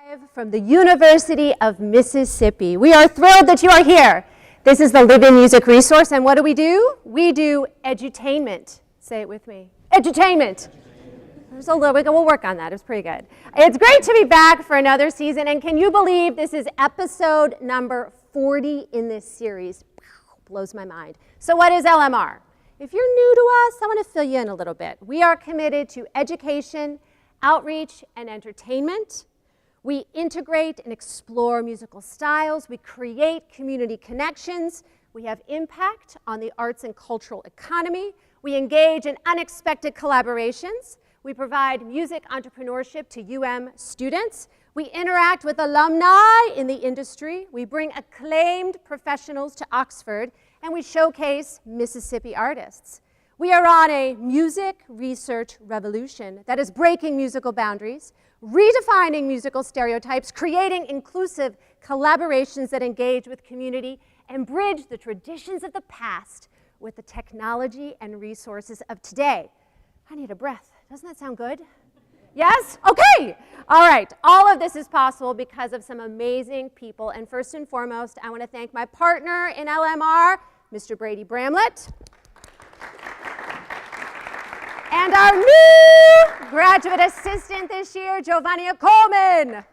Live from the University of Mississippi. We are thrilled that you are here. This is the Live in Music resource, and what do? We do edutainment. Say it with me. Edutainment. There's a little, we'll work on that. It's pretty good. It's great to be back for another season, and can you believe this is episode number 40 in this series? Blows my mind. So what is LMR? If you're new to us, I want to fill you in a little bit. We are committed to education, outreach, and entertainment. We integrate and explore musical styles. We create community connections. We have impact on the arts and cultural economy. We engage in unexpected collaborations. We provide music entrepreneurship to UM students. We interact with alumni in the industry. We bring acclaimed professionals to Oxford, and we showcase Mississippi artists. We are on a music research revolution that is breaking musical boundaries, redefining musical stereotypes, creating inclusive collaborations that engage with community and bridge the traditions of the past with the technology and resources of today. I need a breath. Doesn't that sound good? Yes? Okay. All right. All of this is possible because of some amazing people. And first and foremost, I want to thank my partner in LMR, Mr. Brady Bramlett. And our new graduate assistant this year, Jovania Coleman.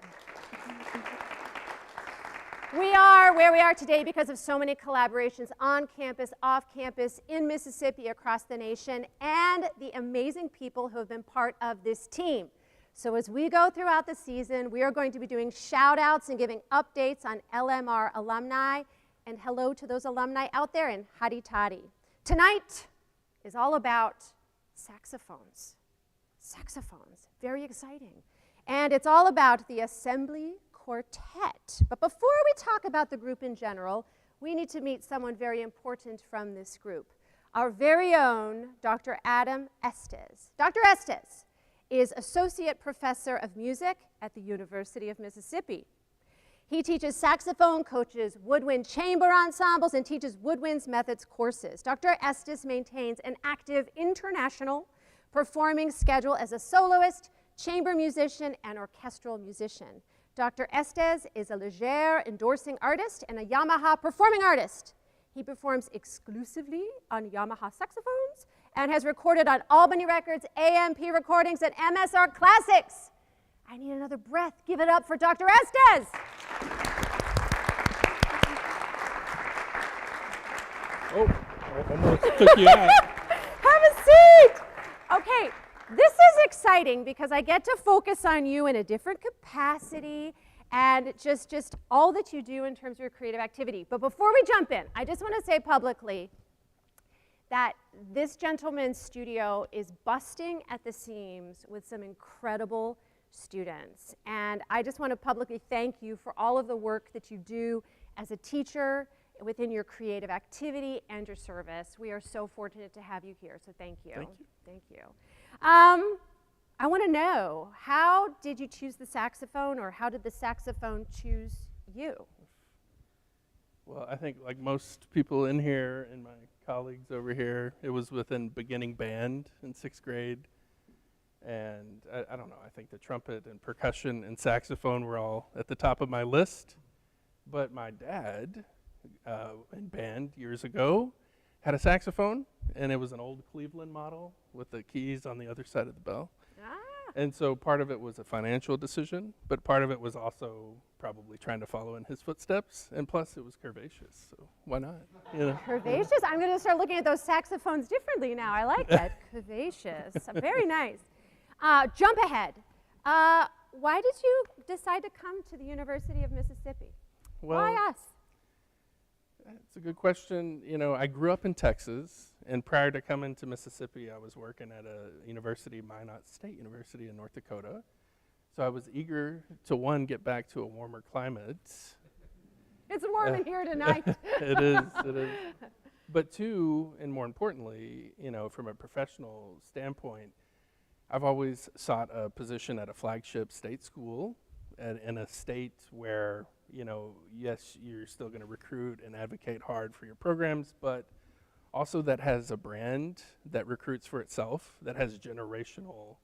We are where we are today because of so many collaborations on campus, off campus, in Mississippi, across the nation, and the amazing people who have been part of this team. So as we go throughout the season, we are going to be doing shout outs and giving updates on LMR alumni. And hello to those alumni out there, and howdy toddy. Tonight is all about saxophones. Saxophones, very exciting. And it's all about the Assembly Quartet. But before we talk about the group in general, we need to meet someone very important from this group. Our very own Dr. Adam Estes. Dr. Estes is Associate Professor of Music at the University of Mississippi. He teaches saxophone, coaches woodwind chamber ensembles, and teaches woodwinds methods courses. Dr. Estes maintains an active international performing schedule as a soloist, chamber musician, and orchestral musician. Dr. Estes is a Ligier endorsing artist and a Yamaha performing artist. He performs exclusively on Yamaha saxophones and has recorded on Albany Records, AMP Recordings, and MSR Classics. I need another breath. Give it up for Dr. Estes. Oh, I almost took you out. Have a seat. Okay, this is exciting because I get to focus on you in a different capacity and just all that you do in terms of your creative activity. But before we jump in, I just want to say publicly that this gentleman's studio is busting at the seams with some incredible students. And I just want to publicly thank you for all of the work that you do as a teacher within your creative activity and your service. We are so fortunate to have you here, so thank you. Thank you. Thank you. I want to know, how did you choose the saxophone, or how did the saxophone choose you? Well, I think like most people in here and my colleagues over here, it was within beginning band in 6th grade. And I don't know, I think the trumpet and percussion and saxophone were all at the top of my list. But my dad, in band years ago, had a saxophone, and it was an old Cleveland model with the keys on the other side of the bell. And so part of it was a financial decision, but part of it was also probably trying to follow in his footsteps, and plus it was curvaceous, so why not? You know? Curvaceous? I'm going to start looking at those saxophones differently now. I like that. Curvaceous. Very nice. Jump ahead. Why did you decide to come to the University of Mississippi? Well, why us? That's a good question. You know, I grew up in Texas, and prior to coming to Mississippi, I was working at a university, Minot State University in North Dakota. So I was eager to, one, get back to a warmer climate. It's warm in here tonight. It is. But two, and more importantly, you know, from a professional standpoint, I've always sought a position at a flagship state school in a state where, you know, yes, you're still going to recruit and advocate hard for your programs, but also that has a brand that recruits for itself, that has generational,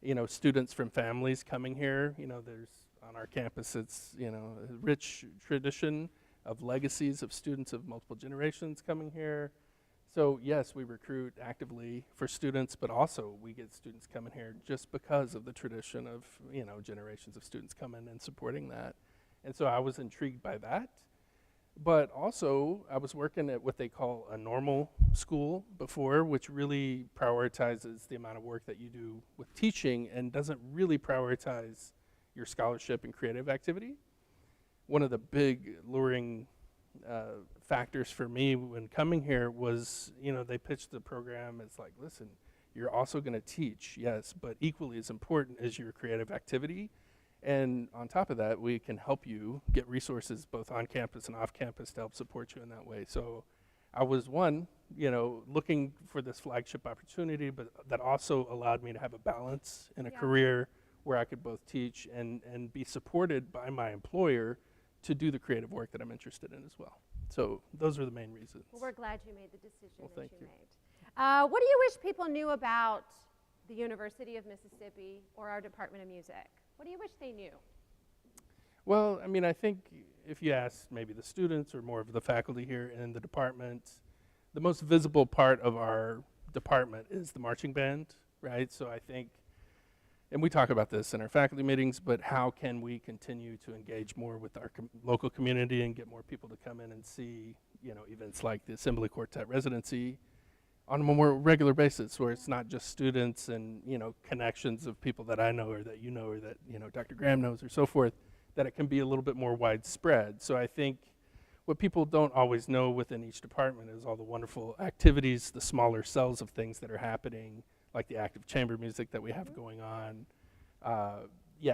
you know, students from families coming here. You know, there's on our campus. It's, you know, a rich tradition of legacies of students of multiple generations coming here. So yes, we recruit actively for students, but also we get students coming here just because of the tradition of, you know, generations of students coming and supporting that. And so I was intrigued by that. But also, I was working at what they call a normal school before, which really prioritizes the amount of work that you do with teaching and doesn't really prioritize your scholarship and creative activity. One of the big luring factors for me when coming here was, you know, they pitched the program as like, listen, you're also going to teach, yes, but equally as important is your creative activity. And on top of that, we can help you get resources both on campus and off campus to help support you in that way. So I was looking for this flagship opportunity, but that also allowed me to have a balance in a career where I could both teach and be supported by my employer to do the creative work that I'm interested in as well. So those are the main reasons. Well, we're glad you made the decision that you you. made. What do you wish people knew about the University of Mississippi or our Department of Music? What do you wish they knew? Well, I mean, I think if you ask maybe the students or more of the faculty here in the department, the most visible part of our department is the marching band, right? So I think, and we talk about this in our faculty meetings, but how can we continue to engage more with our local community and get more people to come in and see, you know, events like the Assembly Quartet residency on a more regular basis, where it's not just students and, you know, connections of people that I know or that you know or that, you know, Dr. Graham knows or so forth, that it can be a little bit more widespread. So I think what people don't always know within each department is all the wonderful activities, the smaller cells of things that are happening, like the active chamber music that we have going on.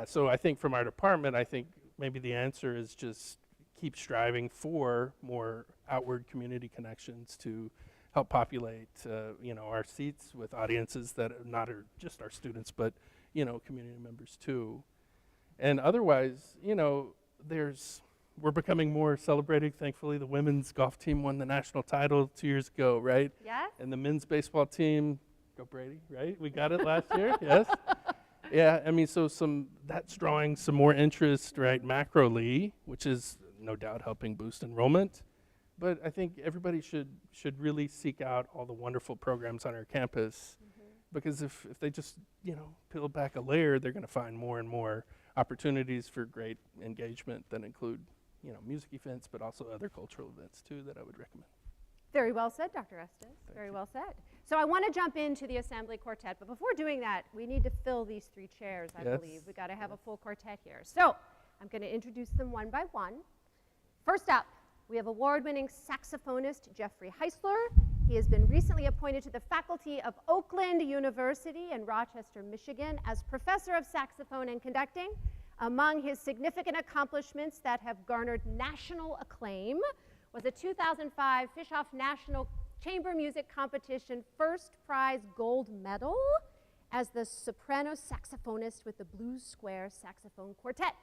So I think from our department, I think maybe the answer is just keep striving for more outward community connections to help populate, our seats with audiences that are not just our students, but, you know, community members too. And otherwise, you know, we're becoming more celebrated. Thankfully, the women's golf team won the national title 2 years ago, right? Yes. And the men's baseball team, go Brady, right? We got it last year, yes? Yeah, I mean, so that's drawing some more interest, right, macroly, which is no doubt helping boost enrollment. But I think everybody should really seek out all the wonderful programs on our campus, because if they just, you know, peel back a layer, they're going to find more and more opportunities for great engagement that include, you know, music events, but also other cultural events too that I would recommend. Very well said, Dr. Estes. Very well said. So I want to jump into the Assembly Quartet, but before doing that, we need to fill these 3 chairs, I believe. We've got to have a full quartet here. So I'm going to introduce them one by one. First up, we have award-winning saxophonist Jeffrey Heisler. He has been recently appointed to the faculty of Oakland University in Rochester, Michigan as professor of saxophone and conducting. Among his significant accomplishments that have garnered national acclaim was a 2005 Fischoff National Chamber Music Competition first prize gold medal as the soprano saxophonist with the Blues Square Saxophone Quartet.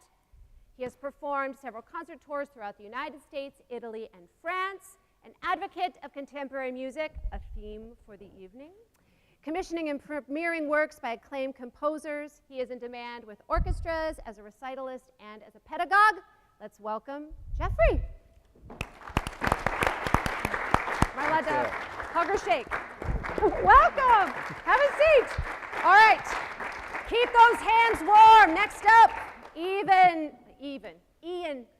He has performed several concert tours throughout the United States, Italy, and France, an advocate of contemporary music, a theme for the evening. Commissioning and premiering works by acclaimed composers, he is in demand with orchestras, as a recitalist, and as a pedagogue. Let's welcome Jeffrey. Am I allowed to hug or shake? Welcome. Have a seat. All right. Keep those hands warm. Next up, Ian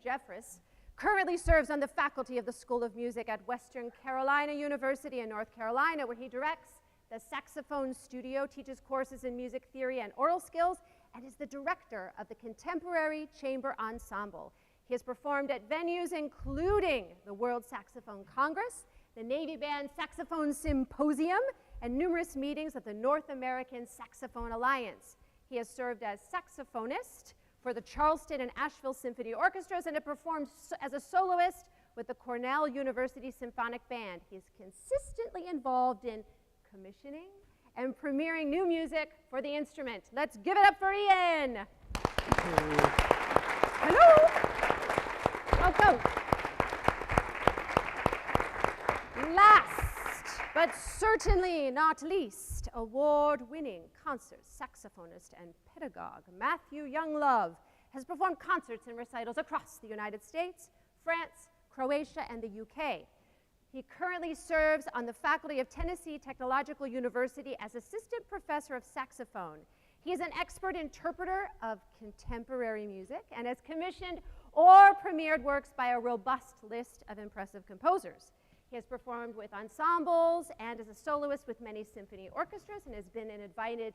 Jeffress currently serves on the faculty of the School of Music at Western Carolina University in North Carolina, where he directs the saxophone studio, teaches courses in music theory and oral skills, and is the director of the Contemporary Chamber Ensemble. He has performed at venues including the World Saxophone Congress, the Navy Band Saxophone Symposium, and numerous meetings of the North American Saxophone Alliance. He has served as saxophonist for the Charleston and Asheville Symphony Orchestras and has performed as a soloist with the Cornell University Symphonic Band. He is consistently involved in commissioning and premiering new music for the instrument. Let's give it up for Ian. Hello. Welcome. Last, but certainly not least, award-winning concert saxophonist and pedagogue Matthew Younglove has performed concerts and recitals across the United States, France, Croatia, and the UK. He currently serves on the faculty of Tennessee Technological University as assistant professor of saxophone. He is an expert interpreter of contemporary music and has commissioned or premiered works by a robust list of impressive composers. He has performed with ensembles and as a soloist with many symphony orchestras and has been an invited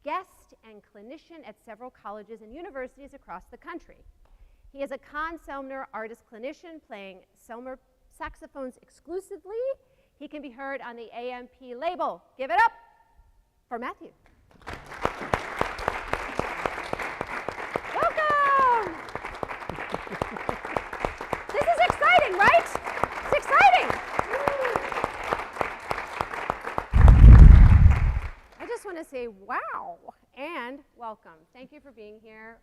guest and clinician at several colleges and universities across the country. He is a Selmner artist clinician playing Selmner saxophones exclusively. He can be heard on the AMP label. Give it up for Matthew. Welcome! This is exciting, right? It's exciting! I just want to say wow and welcome. Thank you for being here.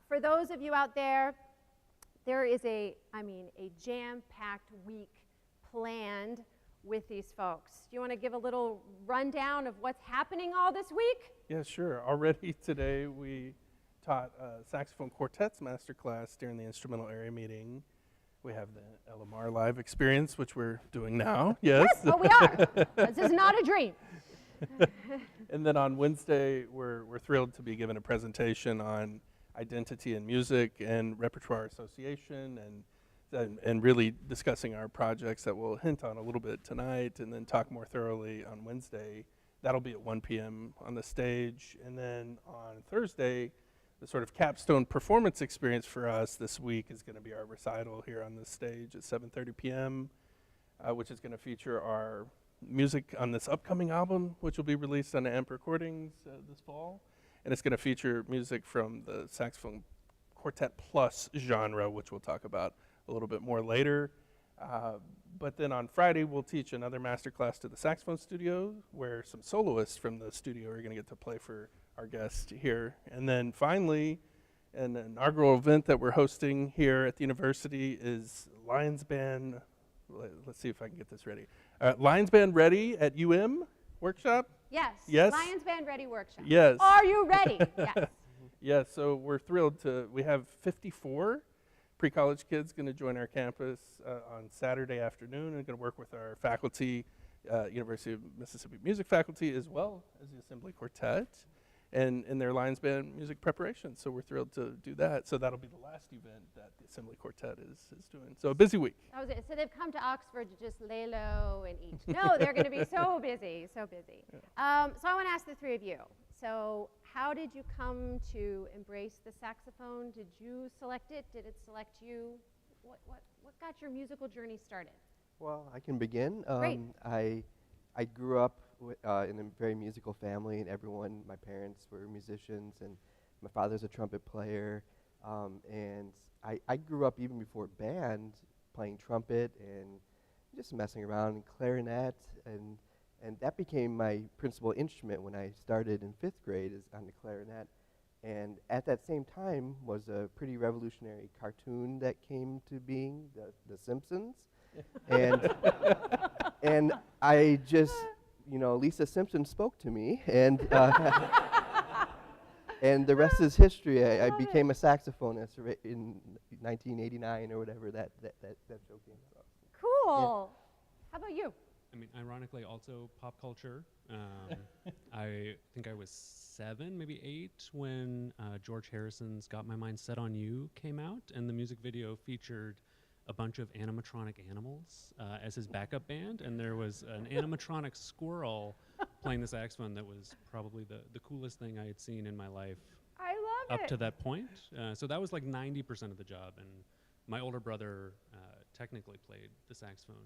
For those of you out there, there is a jam-packed week planned with these folks. Do you want to give a little rundown of what's happening all this week? Yeah, sure. Already today we taught a saxophone quartets masterclass during the instrumental area meeting. We have the LMR live experience, which we're doing now. Yes, well, we are. This is not a dream. And then on Wednesday, we're thrilled to be given a presentation on identity in music and repertoire association, and really discussing our projects that we'll hint on a little bit tonight, and then talk more thoroughly on Wednesday. That'll be at 1 p.m. on the stage. And then on Thursday, the sort of capstone performance experience for us this week is going to be our recital here on the stage at 7:30 p.m., which is going to feature our music on this upcoming album, which will be released on AMP Recordings this fall. And it's going to feature music from the saxophone quartet plus genre, which we'll talk about a little bit more later. But then on Friday, we'll teach another masterclass to the saxophone studio, where some soloists from the studio are going to get to play for our guest here. And then finally, an inaugural event that we're hosting here at the university is Lions Band. Let's see if I can get this ready. Lions Band Ready at UM workshop. Yes. Yes. Lions Band Ready workshop. Yes. Are you ready? Yes. Yes, so we're thrilled we have 54 pre-college kids going to join our campus on Saturday afternoon and going to work with our faculty, University of Mississippi music faculty, as well as the Assembly Quartet, and in their Lions Band music preparation. So we're thrilled to do that. So that'll be the last event that the Assembly Quartet is doing. So a busy week. That was it. So they've come to Oxford to just lay low and eat. No, they're going to be so busy, so busy. Yeah. So I want to ask the three of you. So how did you come to embrace the saxophone? Did you select it? Did it select you? What got your musical journey started? Well, I can begin. Great. I grew up in a very musical family, and my parents were musicians, and my father's a trumpet player. And I grew up even before band, playing trumpet and just messing around, and clarinet, and that became my principal instrument when I started in 5th grade, is on the clarinet. And at that same time was a pretty revolutionary cartoon that came to being, The Simpsons. And I just, Lisa Simpson spoke to me, and and the rest is history. I became a saxophonist in 1989 or whatever that show came out. Cool. Yeah. How about you? I mean, ironically, also pop culture. I think I was 7, maybe 8, when George Harrison's Got My Mind Set on You came out, and the music video featured a bunch of animatronic animals as his backup band, and there was an animatronic squirrel playing the saxophone that was probably the coolest thing I had seen in my life. I love it. Up to that point. So that was like 90% of the job, and my older brother technically played the saxophone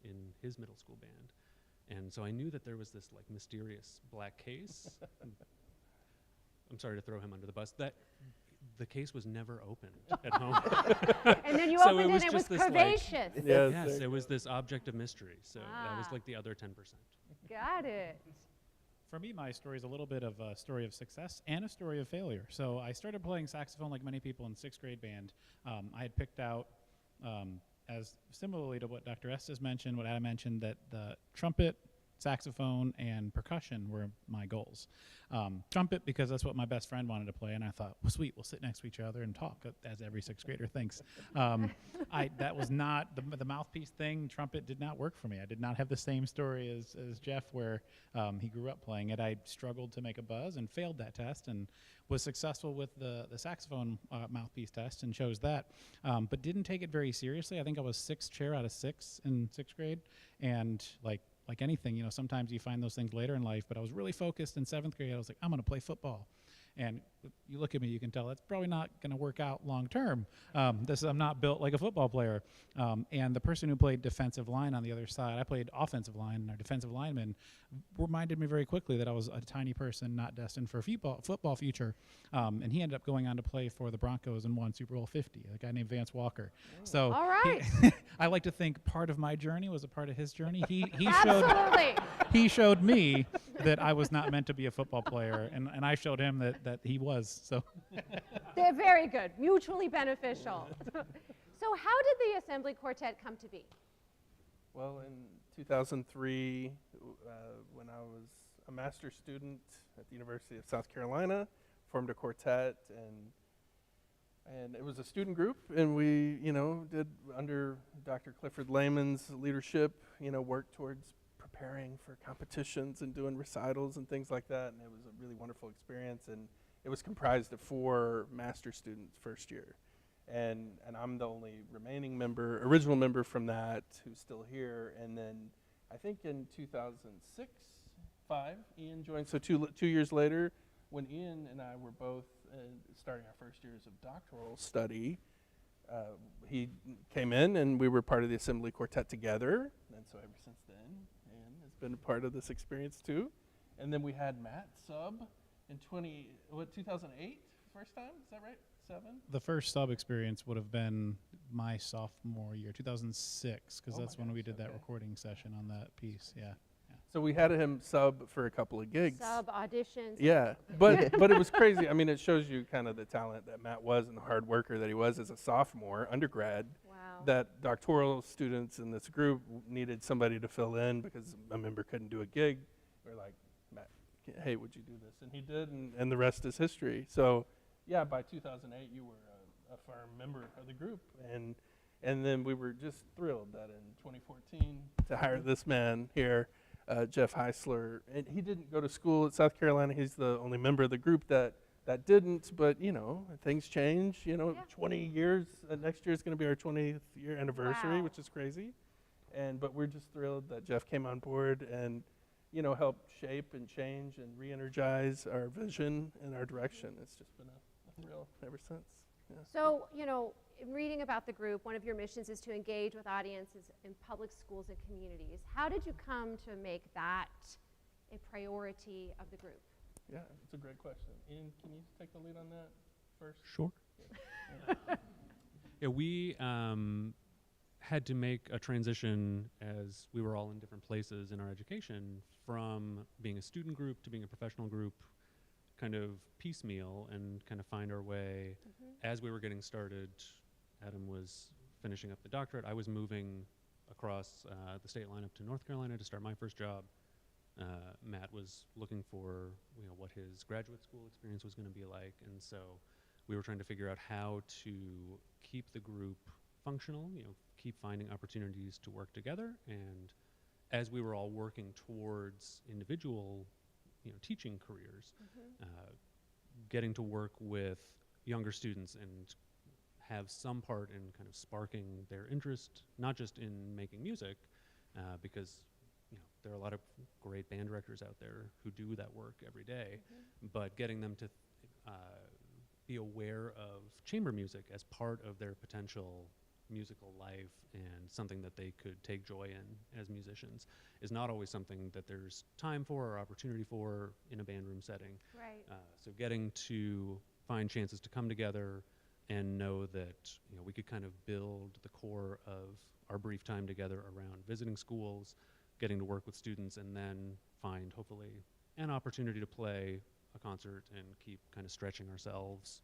in his middle school band. And so I knew that there was this like mysterious black case. I'm sorry to throw him under the bus. That the case was never opened at home. And then you So opened it and it was just this, curvaceous. Yes, it was this object of mystery. So that was like the other 10%. Got it. For me, my story is a little bit of a story of success and a story of failure. So I started playing saxophone like many people in 6th grade band. I had picked out, as similarly to what Dr. Estes mentioned, what Adam mentioned, that the trumpet, saxophone and percussion were my goals. Trumpet, because that's what my best friend wanted to play, and I thought, well, sweet, we'll sit next to each other and talk, as every sixth grader thinks. That was not, the mouthpiece thing, trumpet did not work for me. I did not have the same story as Jeff, where he grew up playing it. I struggled to make a buzz and failed that test, and was successful with the saxophone mouthpiece test and chose that, but didn't take it very seriously. I think I was 6th chair out of 6 in 6th grade, and like anything, you know, sometimes you find those things later in life, but I was really focused in 7th grade. I was like, I'm going to play football. And you look at me, you can tell that's probably not going to work out long term. I'm not built like a football player. And the person who played defensive line on the other side, I played offensive line, and our defensive lineman reminded me very quickly that I was a tiny person not destined for a football future. And he ended up going on to play for the Broncos and won Super Bowl 50, a guy named Vance Walker. So All right. I like to think part of my journey was a part of his journey. Absolutely. He showed me that I was not meant to be a football player, and I showed him that he was. So They're very good, mutually beneficial. So how did the Assembly Quartet come to be? Well, in 2003, when I was a master's student at the University of South Carolina, formed a quartet, and it was a student group, and we, did under Dr. Clifford Lehman's leadership, work towards preparing for competitions and doing recitals and things like that, and it was a really wonderful experience, and it was comprised of 4 master's students first year. And I'm the only remaining original member from that who's still here. And then I think in 2006, 5, Ian joined. So 2 years later, when Ian and I were both starting our first years of doctoral study, he came in and we were part of the Assembly Quartet together. And so ever since then, Ian has been a part of this experience too. And then we had Matt sub in 2008, first time, is that right? 7? the first sub experience would have been my sophomore year, 2006, because that's when we did that recording session on that piece. Yeah. So we had him sub for a couple of gigs. Sub auditions. Yeah, but it was crazy. I mean, it shows you kind of the talent that Matt was and the hard worker that he was as a sophomore, undergrad. Wow. That doctoral students in this group needed somebody to fill in because a member couldn't do a gig. We're like, Matt, hey, would you do this? And he did, and the rest is history. So, yeah, by 2008, you were a firm member of the group, and then we were just thrilled that in 2014 to hire this man here, Jeff Heisler. And he didn't go to school at South Carolina. He's the only member of the group that didn't, but, things change. 20 years, next year is going to be our 20th year anniversary, Wow. which is crazy. But we're just thrilled that Jeff came on board and, helped shape and change and re-energize our vision and our direction. It's just been a real ever since. Yeah. So, in reading about the group, one of your missions is to engage with audiences in public schools and communities. How did you come to make that a priority of the group? Yeah, it's a great question. Ian, can you take the lead on that first? Sure. Yeah, we had to make a transition as we were all in different places in our education from being a student group to being a professional group, kind of piecemeal, and kind of find our way. As we were getting started, Adam was finishing up the doctorate. I was moving across the state line up to North Carolina to start my first job. Matt was looking for what his graduate school experience was going to be like, and so we were trying to figure out how to keep the group functional, keep finding opportunities to work together. And as we were all working towards individual teaching careers, getting to work with younger students and have some part in kind of sparking their interest, not just in making music, because there are a lot of great band directors out there who do that work every day, but getting them to be aware of chamber music as part of their potential musical life and something that they could take joy in as musicians is not always something that there's time for or opportunity for in a band room setting. Right. So getting to find chances to come together and know that we could kind of build the core of our brief time together around visiting schools, getting to work with students, and then find hopefully an opportunity to play a concert and keep kind of stretching ourselves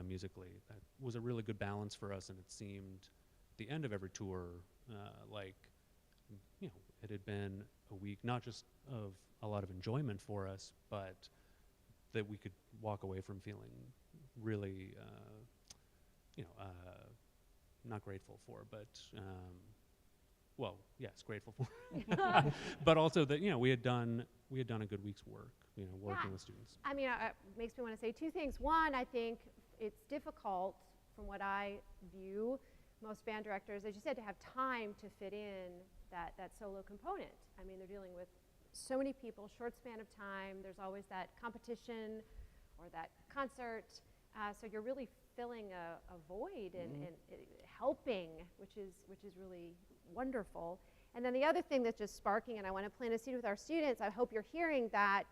musically. That was a really good balance for us, and it seemed the end of every tour like it had been a week, not just of a lot of enjoyment for us, but that we could walk away from feeling really, not grateful for, but well, yes, grateful for, but also that we had done a good week's work, working with students. I mean, it makes me want to say two things. One, I think it's difficult, from what I view, most band directors, as you said, to have time to fit in that solo component. I mean, they're dealing with so many people, short span of time. There's always that competition or that concert. So you're really filling a void and helping, which is really wonderful. And then the other thing that's just sparking, and I want to plant a seed with our students, I hope you're hearing that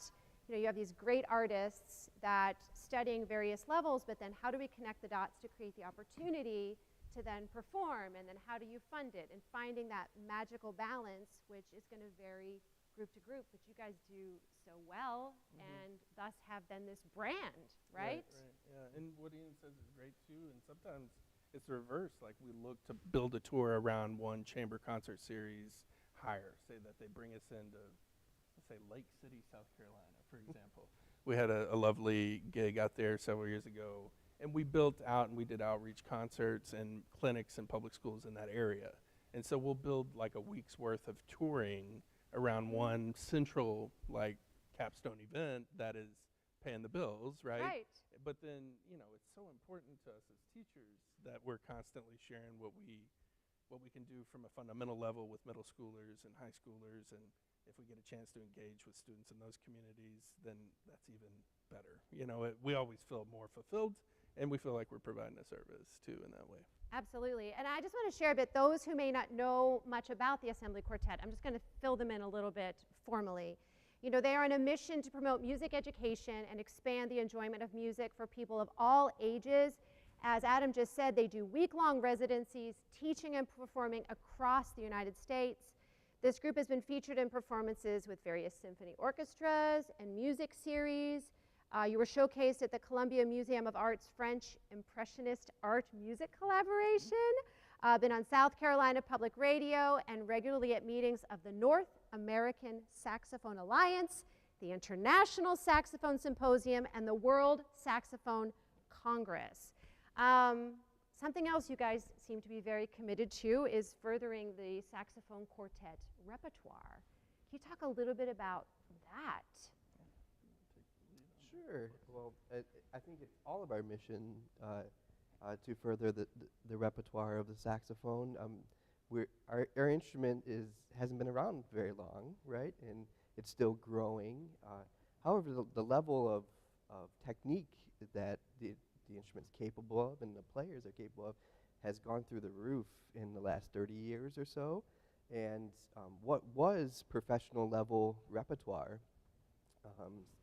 you have these great artists that studying various levels, but then how do we connect the dots to create the opportunity to then perform, and then how do you fund it, and finding that magical balance, which is going to vary group to group, but you guys do so well, and thus have then this brand, right? Right, yeah. And what Ian says is great too, and sometimes it's the reverse. Like, we look to build a tour around one chamber concert series hire, say that they bring us into, let's say, Lake City, South Carolina, for example. We had a lovely gig out there several years ago, and we built out and we did outreach concerts and clinics in public schools in that area. And so we'll build like a week's worth of touring around one central, like, capstone event that is paying the bills, right? Right. But then, it's so important to us as teachers that we're constantly sharing what we can do from a fundamental level with middle schoolers and high schoolers, and if we get a chance to engage with students in those communities, then that's even better. We always feel more fulfilled, and we feel like we're providing a service too in that way. Absolutely. And I just want to share a bit, those who may not know much about the Assembly Quartet, I'm just going to fill them in a little bit formally. They are on a mission to promote music education and expand the enjoyment of music for people of all ages. As Adam just said, they do week-long residencies, teaching and performing across the United States. This group has been featured in performances with various symphony orchestras and music series. You were showcased at the Columbia Museum of Art's French Impressionist Art Music Collaboration, been on South Carolina Public Radio, and regularly at meetings of the North American Saxophone Alliance, the International Saxophone Symposium, and the World Saxophone Congress. Something else you guys seem to be very committed to is furthering the saxophone quartet repertoire. Can you talk a little bit about that? Sure. Well, I think it's all of our mission to further the repertoire of the saxophone. Our instrument hasn't been around very long, right? And it's still growing. However, the level of technique that the instrument's capable of and the players are capable of has gone through the roof in the last 30 years or so. And what was professional level repertoire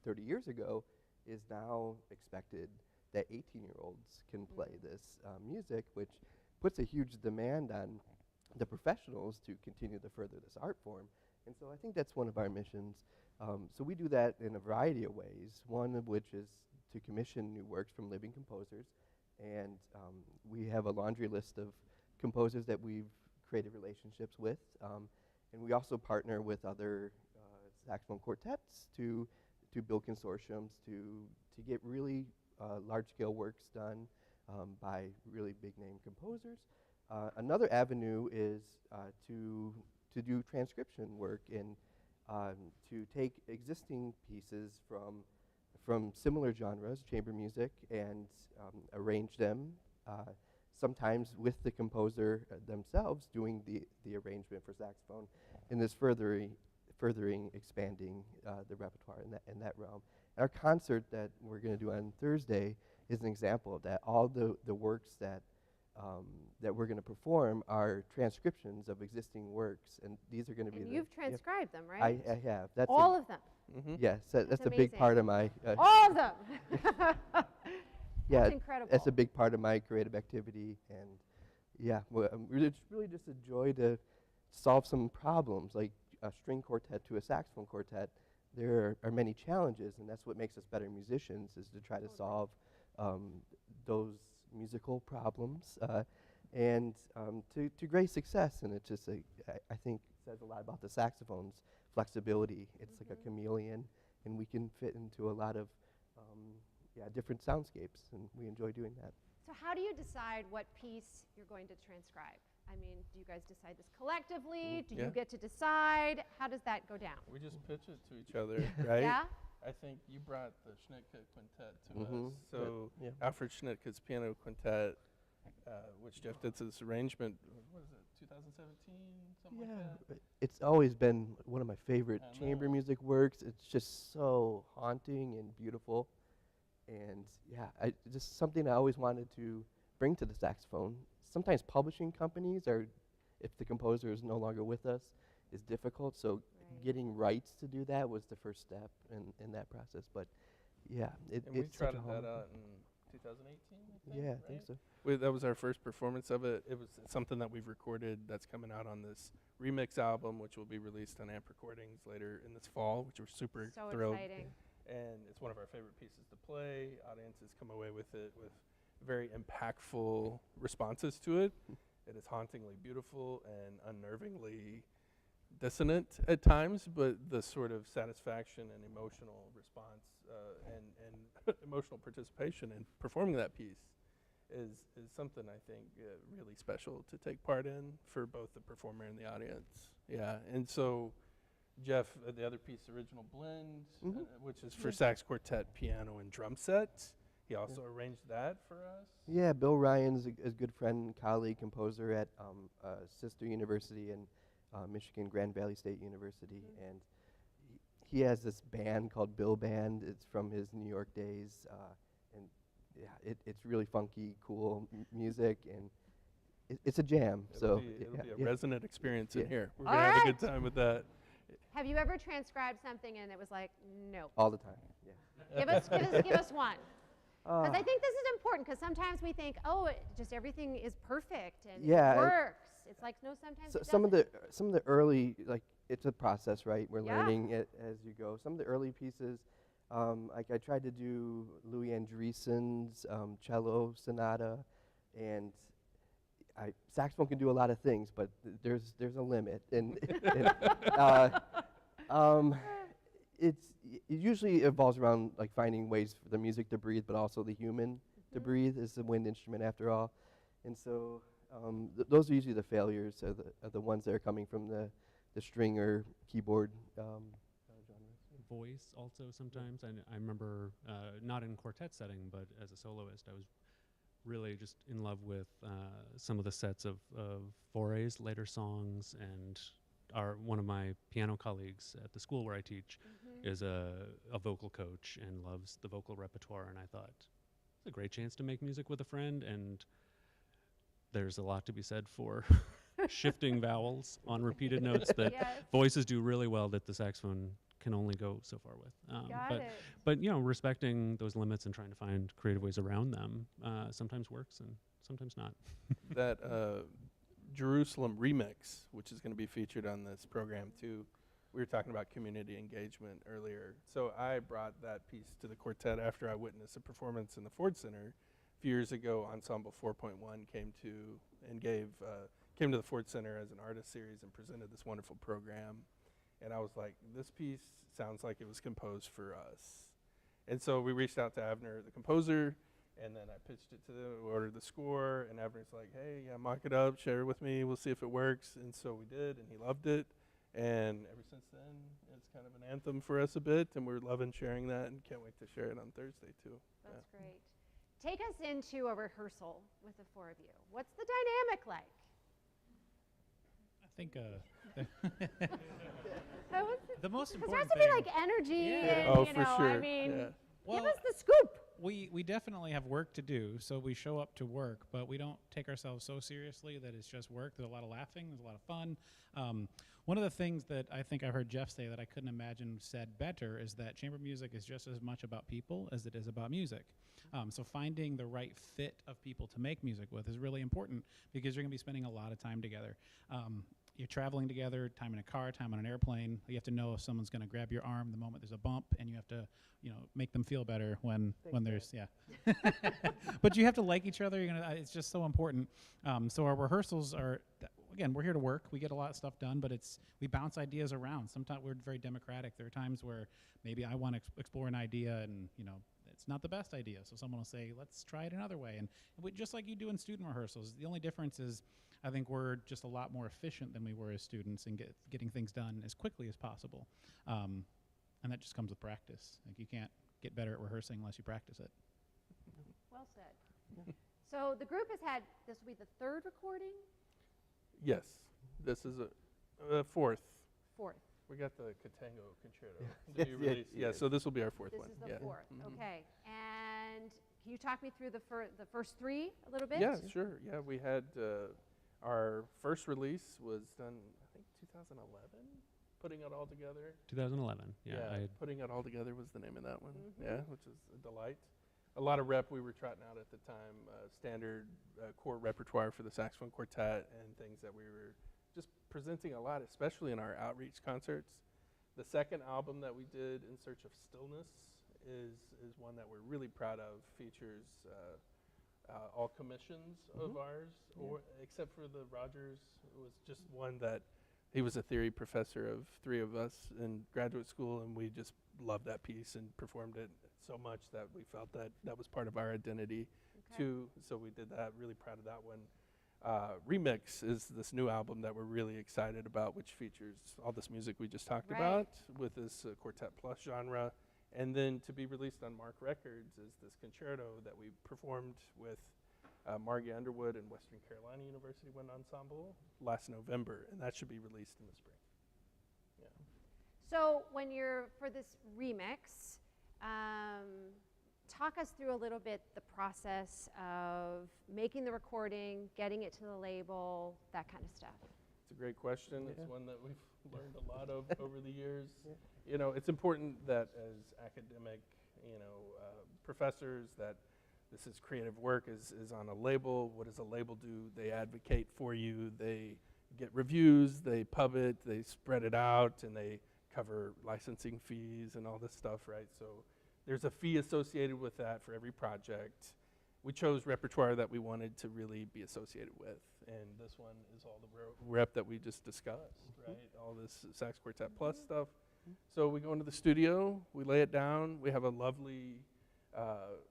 30 years ago is now expected that 18-year-olds can play this music, which puts a huge demand on the professionals to continue to further this art form. And so I think that's one of our missions. So we do that in a variety of ways, one of which is to commission new works from living composers. And we have a laundry list of composers that we've created relationships with. And we also partner with other saxophone quartets to build consortiums to get really large-scale works done by really big-name composers. Another avenue is to do transcription work and to take existing pieces from similar genres, chamber music, and arrange them, sometimes with the composer themselves doing the arrangement for saxophone, and this furthering expanding the repertoire in that realm. Our concert that we're going to do on Thursday is an example of that. All the works that we're going to perform are transcriptions of existing works, and these are going to be. And you've transcribed them, right? I have. That's all of them. Yes, that's a big amazing. part of my. All of them. Yeah, That's incredible. That's a big part of my creative activity, and yeah, it's really just a joy to solve some problems, like a string quartet to a saxophone quartet. There are many challenges, and that's what makes us better musicians, is to try to solve those musical problems and to great success. And it just, I think, says a lot about the saxophone's flexibility. It's like a chameleon, and we can fit into a lot of different soundscapes, and we enjoy doing that. So how do you decide what piece you're going to transcribe? I mean, do you guys decide this collectively? Do you get to decide? How does that go down? We just pitch it to each other, right? Yeah? I think you brought the Schnittke Quintet to us. Yep, So yeah. Alfred Schnittke's piano quintet, which Jeff did to this arrangement, what is it, 2017, something like that? It's always been one of my favorite I chamber know. music works. It's just so haunting and beautiful. And yeah, just something I always wanted to bring to the saxophone. Sometimes publishing companies are, if the composer is no longer with us, is difficult. So Right. getting rights to do that was the first step in that process. But yeah, And we it's such a trotted that home. out in 2018, I think, Yeah, I right? think so. That was our first performance of it. It was something that we've recorded that's coming out on this remix album, which will be released on Amp Recordings later in this fall, which we're super So thrilled. exciting. And it's one of our favorite pieces to play. Audiences come away with it with very impactful responses to it. It is hauntingly beautiful and unnervingly dissonant at times, but the sort of satisfaction and emotional response and emotional participation in performing that piece is something I think really special to take part in for both the performer and the audience. Yeah, and so Jeff, the other piece, Original Blend, which is for sax quartet, piano, and drum set. He also arranged that for us. Yeah, Bill Ryan's a good friend and colleague, composer at sister university in Michigan, Grand Valley State University, and he has this band called Bill Band. It's from his New York days, and yeah, it's really funky, cool music, and it's a jam. It'll be a resonant experience in Yeah. here. We're All going to have a right. good time with that. Have you ever transcribed something and it was like, no? all the time. Yeah. Give us one. Because I think this is important, because sometimes we think, oh, just everything is perfect and Yeah, it and works. It's like, no, sometimes it some of doesn't. the early, like, it's a process, right? We're Yeah. learning it as you go. Some of the early pieces, like I tried to do Louis Andriesen's cello sonata, and saxophone can do a lot of things, but there's a limit, and it usually evolves around like finding ways for the music to breathe, but also the human to breathe. Is the wind instrument after all, and so those are usually the failures, are the ones that are coming from the string or keyboard genres. Voice also sometimes. I remember, not in quartet setting, but as a soloist, I was really just in love with some of the sets of Foray's later songs, and one of my piano colleagues at the school where I teach is a vocal coach and loves the vocal repertoire, and I thought it's a great chance to make music with a friend, and there's a lot to be said for shifting vowels on repeated notes that Yes. voices do really well that the saxophone can only go so far with. Got it. But respecting those limits and trying to find creative ways around them sometimes works and sometimes not. That Jerusalem remix, which is going to be featured on this program too. We were talking about community engagement earlier. So I brought that piece to the quartet after I witnessed a performance in the Ford Center a few years ago. Ensemble 4.1 came to the Ford Center as an artist series and presented this wonderful program. And I was like, this piece sounds like it was composed for us. And so we reached out to Avner, the composer, and then I pitched it to them, we ordered the score, and Avner's like, hey, yeah, mock it up, share it with me, we'll see if it works. And so we did, and he loved it. And ever since then, it's kind of an anthem for us a bit, and we're loving sharing that and can't wait to share it on Thursday too. That's great. Take us into a rehearsal with the four of you. What's the dynamic like? I think How is it? the most Because there has important to be thing. like energy Yeah. and, Oh, you for know, sure. I mean, Yeah. give Well, us the scoop. we definitely have work to do, so we show up to work, but we don't take ourselves so seriously that it's just work. There's a lot of laughing, there's a lot of fun. One of the things that I think I heard Jeff say that I couldn't imagine said better is that chamber music is just as much about people as it is about music. So finding the right fit of people to make music with is really important because you're going to be spending a lot of time together. You're traveling together, time in a car, time on an airplane. You have to know if someone's going to grab your arm the moment there's a bump, and you have to, make them feel better when there's, yeah. But you have to like each other. It's just so important. So our rehearsals are, again, we're here to work. We get a lot of stuff done, but we bounce ideas around. Sometimes we're very democratic. There are times where maybe I want to explore an idea and, it's not the best idea. So someone will say, let's try it another way. And just like you do in student rehearsals, the only difference is I think we're just a lot more efficient than we were as students in getting things done as quickly as possible. And that just comes with practice. Like, you can't get better at rehearsing unless you practice it. Well said. So the group has had, this will be the third recording? Yes, this is a fourth. Fourth. We got the Katango Concerto to Yes, be yes, released. Yeah, yes. so this will be our fourth This one. is the yeah. fourth. Mhm. Okay. And can you talk me through the first three a little bit? Yeah, sure. Yeah, we had our first release was done, I think, 2011. Putting it all together. 2011. Yeah. Putting it all together was the name of that one. Mhm. Yeah, which is a delight. A lot of rep we were trotting out at the time, standard core repertoire for the saxophone quartet and things that we were just presenting a lot, especially in our outreach concerts. The second album that we did, In Search of Stillness, is one that we're really proud of. Features all commissions of ours, except for the Rogers. It was just one that he was a theory professor of three of us in graduate school, and we just loved that piece and performed it so much that we felt that that was part of our identity too. So we did that. Really proud of that one. Remix is this new album that we're really excited about, which features all this music we just talked about with this Quartet Plus genre. And then to be released on Mark Records is this concerto that we performed with Margie Underwood and Western Carolina University Wind Ensemble last November, and that should be released in the spring. Yeah. So when you're, for this remix, talk us through a little bit the process of making the recording, getting it to the label, that kind of stuff. It's a great question. Yeah. It's one that we've learned a lot of over the years. Yeah. It's important that as academic, professors, that this is creative work is on a label. What does a label do? They advocate for you. They get reviews. They pub it. They spread it out, and they cover licensing fees and all this stuff, right? So there's a fee associated with that for every project. We chose repertoire that we wanted to really be associated with, and this one is all the rep that we just discussed, right? All this Sax Quartet Plus stuff. So we go into the studio, we lay it down. We have a lovely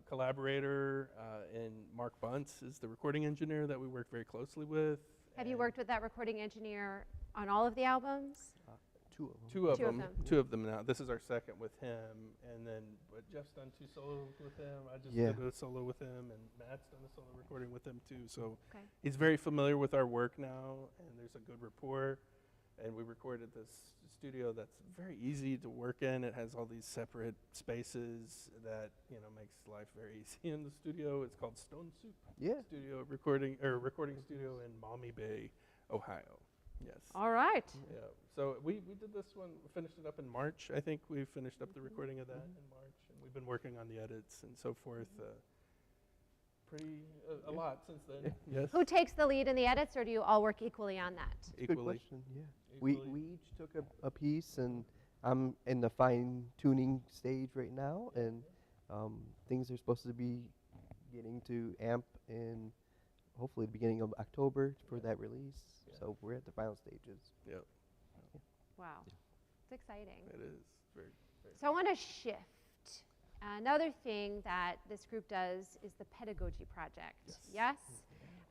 collaborator, and Mark Bunce is the recording engineer that we work very closely with. Have you worked with that recording engineer on all of the albums? Two of them. Two of them now. This is our second with him, and then Jeff's done 2 solos with him. I just did a solo with him, and Matt's done a solo recording with him too. So he's very familiar with our work now, and there's a good rapport. And we recorded this studio that's very easy to work in. It has all these separate spaces that makes life very easy in the studio. It's called Stone Soup Studio recording studio in Maumee Bay, Ohio. Yes. All right. Yeah. So we did this one, finished it up in March. I think we finished up the recording of that in March, and we've been working on the edits and so forth. A lot since then. Yes. Who takes the lead in the edits, or do you all work equally on that? Good question. Yeah. We each took a piece, and I'm in the fine tuning stage right now, and things are supposed to be getting to amp in hopefully the beginning of October for that release. So we're at the final stages. Yep. Wow. It's exciting. It is very. So I want to shift. Another thing that this group does is the pedagogy project. Yes?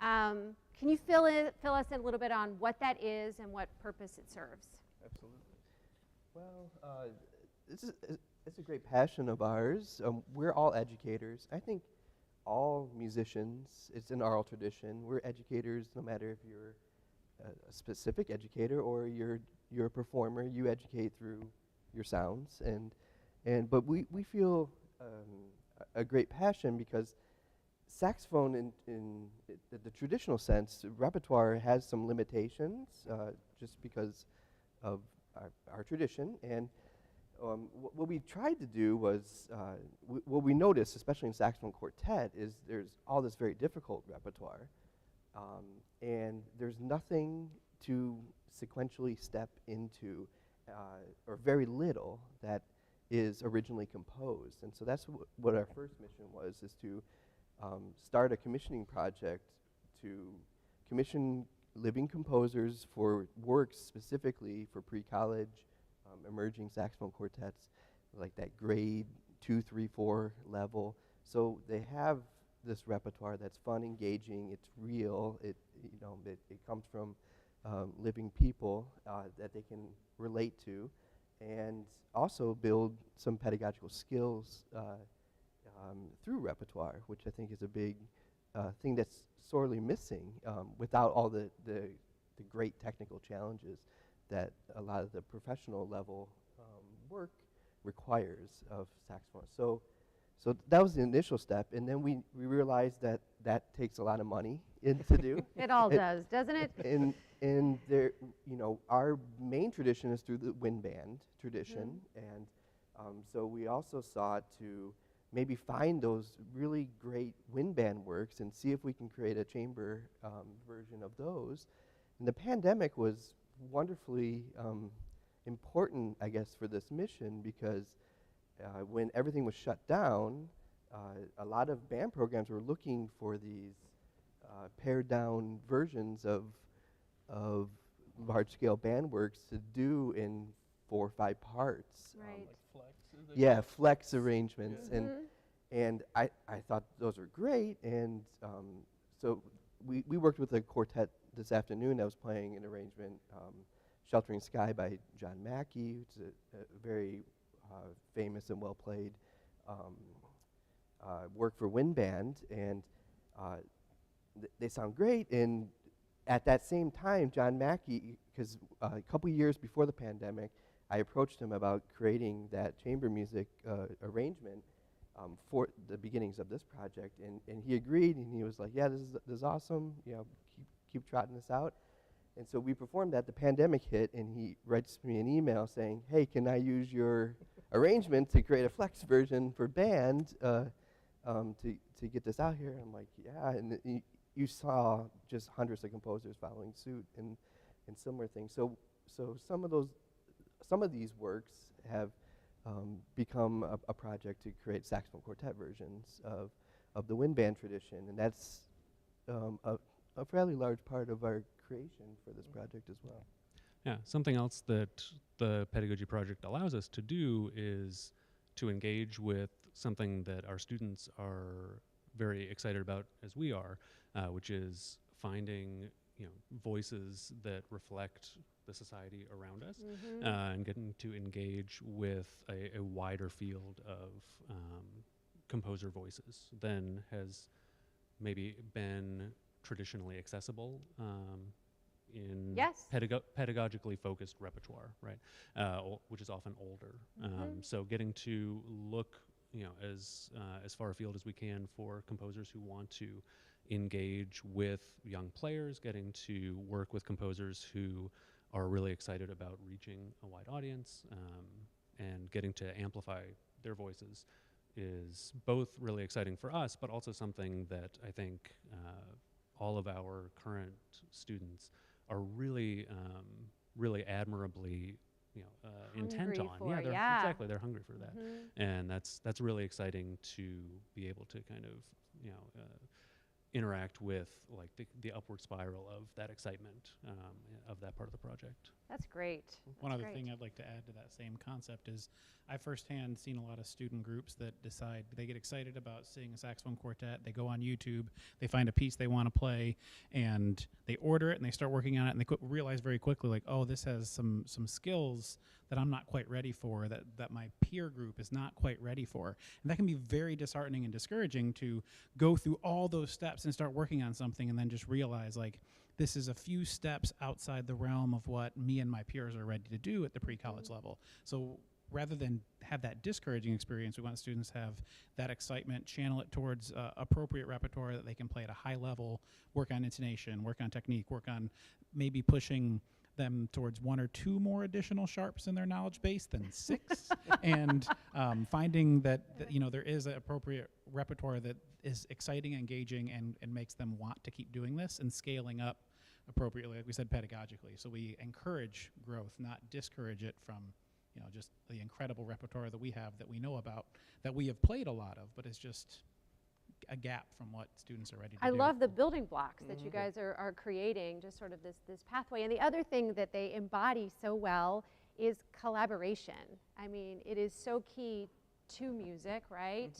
Can you fill us in a little bit on what that is and what purpose it serves? Absolutely. Well, it's a great passion of ours. We're all educators. I think all musicians, it's an oral tradition. We're educators no matter if you're a specific educator or you're a performer. You educate through your sounds, but we feel a great passion because saxophone in the traditional sense, repertoire has some limitations just because of our tradition. And what we tried to do was, what we noticed, especially in saxophone quartet, is there's all this very difficult repertoire. And there's nothing to sequentially step into, or very little, that is originally composed. And so that's what our first mission was, is to start a commissioning project to commission living composers for works specifically for pre-college, emerging saxophone quartets, like that grade 2, 3, 4 level. So they have this repertoire that's fun, engaging, it's real, it comes from living people that they can relate to, and also build some pedagogical skills through repertoire, which I think is a big thing that's sorely missing without all the great technical challenges that a lot of the professional level work requires of saxophone. So that was the initial step, and then we realized that takes a lot of money to do. It all does, doesn't it? And there, our main tradition is through the wind band tradition, and so we also sought to maybe find those really great wind band works and see if we can create a chamber version of those. And the pandemic was wonderfully important, I guess, for this mission, because when everything was shut down, a lot of band programs were looking for these pared down versions of large-scale band works to do in 4 or 5 parts. Right. Like flex. Yeah, flex arrangements, and I thought those were great, and so we worked with a quartet this afternoon that was playing an arrangement, Sheltering Sky by John Mackey, which is a very famous and well-played work for wind band, and they sound great. And at that same time, John Mackey, because a couple years before the pandemic, I approached him about creating that chamber music arrangement for the beginnings of this project, and he agreed, and he was like, yeah, this is awesome, keep trotting this out. And so we performed that. The pandemic hit, and he writes me an email saying, hey, can I use your arrangement to create a flex version for band to get this out here? And I'm like, yeah, and you saw just hundreds of composers following suit and similar things. So some of these works have become a project to create saxophone quartet versions of the wind band tradition, and that's a fairly large part of our creation for this project as well. Yeah, something else that the Pedagogy Project allows us to do is to engage with something that our students are very excited about as we are, which is finding voices that reflect the society around us, and getting to engage with a wider field of composer voices than has maybe been traditionally accessible in pedagogically focused repertoire, right? Which is often older. So getting to look, as far afield as we can for composers who want to engage with young players, getting to work with composers who are really excited about reaching a wide audience, and getting to amplify their voices is both really exciting for us, but also something that I think all of our current students are really, really admirably, intent on. Exactly. They're hungry for that, and that's really exciting to be able to kind of, interact with like the upward spiral of that excitement of that part of the project. That's great. One other thing I'd like to add to that same concept is I firsthand seen a lot of student groups that decide they get excited about seeing a saxophone quartet. They go on YouTube, they find a piece they want to play, and they order it and they start working on it, and they realize very quickly, like, oh, this has some skills that I'm not quite ready for, that my peer group is not quite ready for. And that can be very disheartening and discouraging to go through all those steps and start working on something and then just realize, like, this is a few steps outside the realm of what me and my peers are ready to do at the pre-college level. So rather than have that discouraging experience, we want students to have that excitement, channel it towards appropriate repertoire that they can play at a high level, work on intonation, work on technique, work on maybe pushing them towards 1 or 2 more additional sharps in their knowledge base than 6, and finding that there is an appropriate repertoire that is exciting, engaging, and makes them want to keep doing this, and scaling up appropriately, like we said, pedagogically. So we encourage growth, not discourage it from just the incredible repertoire that we have, that we know about, that we have played a lot of, but it's just a gap from what students are ready to I do. love the building blocks that you guys are creating, just sort of this pathway. And the other thing that they embody so well is collaboration. I mean, it is so key to music, right?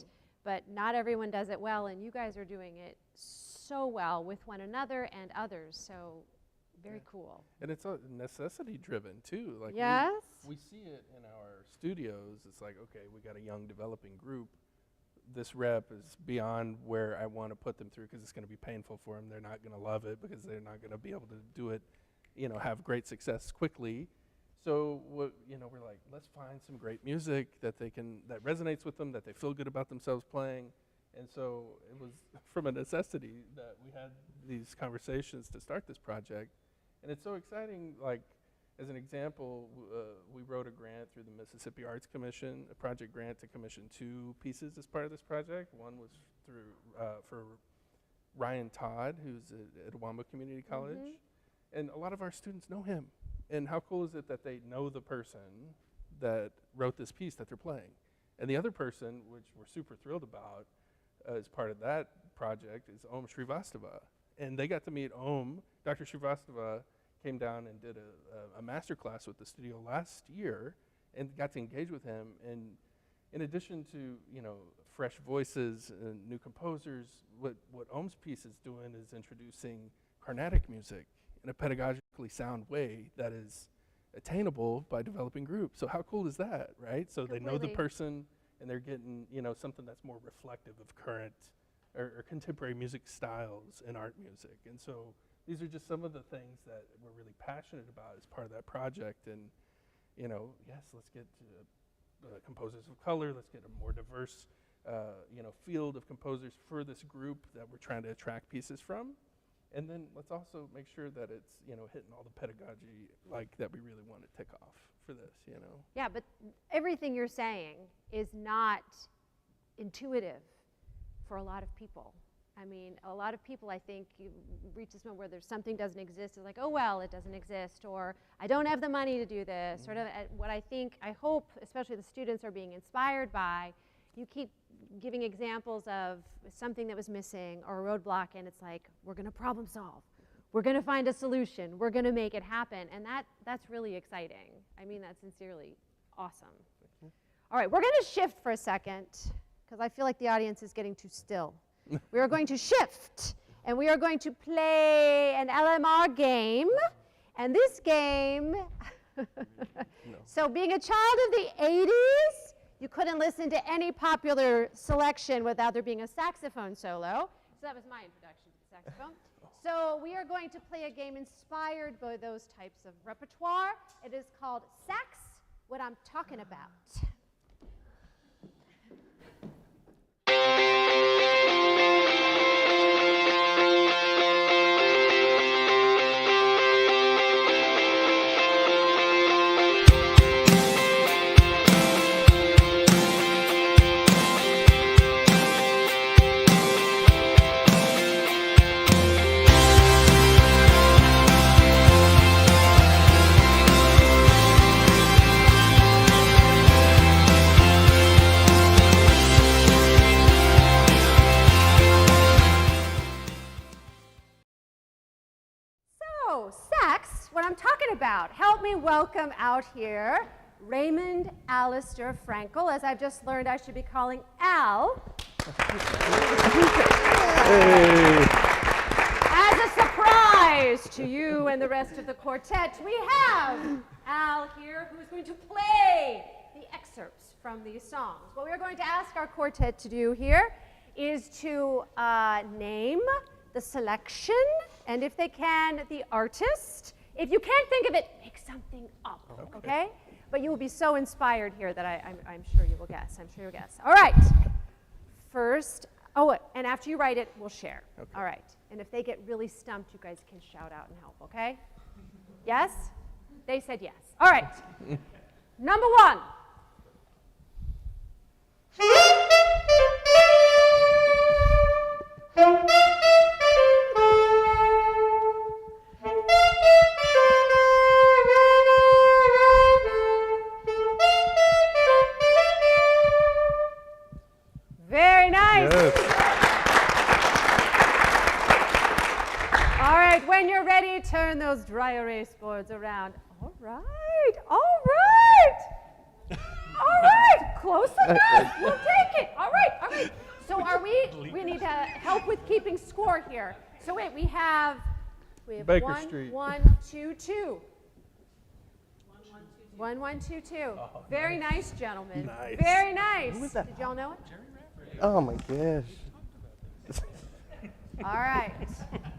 But not everyone does it well, and you guys are doing it so well with one another and others. So very cool. And it's necessity driven too. Like Yes. we see it in our studios. It's like, okay, we got a young developing group. This rep is beyond where I want to put them through because it's going to be painful for them. They're not going to love it because they're not going to be able to do it, have great success quickly. So we're like, let's find some great music that resonates with them, that they feel good about themselves playing. And so it was from a necessity that we had these conversations to start this project. And it's so exciting, like, as an example, we wrote a grant through the Mississippi Arts Commission, a project grant to commission 2 pieces as part of this project. One was for Ryan Todd, who's at Edutainment Community College. And a lot of our students know him. And how cool is it that they know the person that wrote this piece that they're playing? And the other person, which we're super thrilled about, as part of that project, is Om Srivastava. And they got to meet Om. Dr. Srivastava came down and did a master class with the studio last year and got to engage with him. And in addition to, fresh voices and new composers, what Om's piece is doing is introducing Carnatic music in a pedagogically sound way that is attainable by developing groups. So how cool is that, right? So they know the person and they're getting, something that's more reflective of current or contemporary music styles in art music. And so these are just some of the things that we're really passionate about as part of that project. And, yes, let's get composers of color, let's get a more diverse, field of composers for this group that we're trying to attract pieces from. And then let's also make sure that it's, hitting all the pedagogy that we really want to tick off for this, Yeah, but everything you're saying is not intuitive for a lot of people. I mean, a lot of people, I think, you reach this moment where there's something doesn't exist. It's like, oh, well, it doesn't exist, or I don't have the money to do this. Sort of what I hope, especially the students are being inspired by, you keep giving examples of something that was missing or a roadblock, and it's like, we're going to problem solve. We're going to find a solution. We're going to make it happen. And that's really exciting. I mean that sincerely. Awesome. All right, we're going to shift for a second because I feel like the audience is getting too still. We are going to shift, and we are going to play an LMR game. And this game, so being a child of the 80s, you couldn't listen to any popular selection without there being a saxophone solo. So that was my introduction to the saxophone. So we are going to play a game inspired by those types of repertoire. It is called Sax, What I'm Talking About. About. Help me welcome out here Raymond Alistair Frankel, as I've just learned I should be calling Al. As a surprise to you and the rest of the quartet, we have Al here, who is going to play the excerpts from these songs. What we are going to ask our quartet to do here is to name the selection, and if they can, the artist. If you can't think of it, make something up, okay? But you will be so inspired here that I'm sure you will guess. I'm sure you'll guess. All right. First, and after you write it, we'll share. Okay. All right. And if they get really stumped, you guys can shout out and help, okay? Yes? They said yes. All right. Number 1. Very nice. Yes. right, when you're ready, turn those dry erase boards around. All right, all right. All right, close enough. We'll take it. All right. So we need help with keeping score here. So wait, we have Baker one, Street. 1, 2, 2. 1, 1, 2, 2. Oh, Very nice, gentlemen. Nice. Very nice. Who was that? Did y'all know it? Oh my gosh. All right.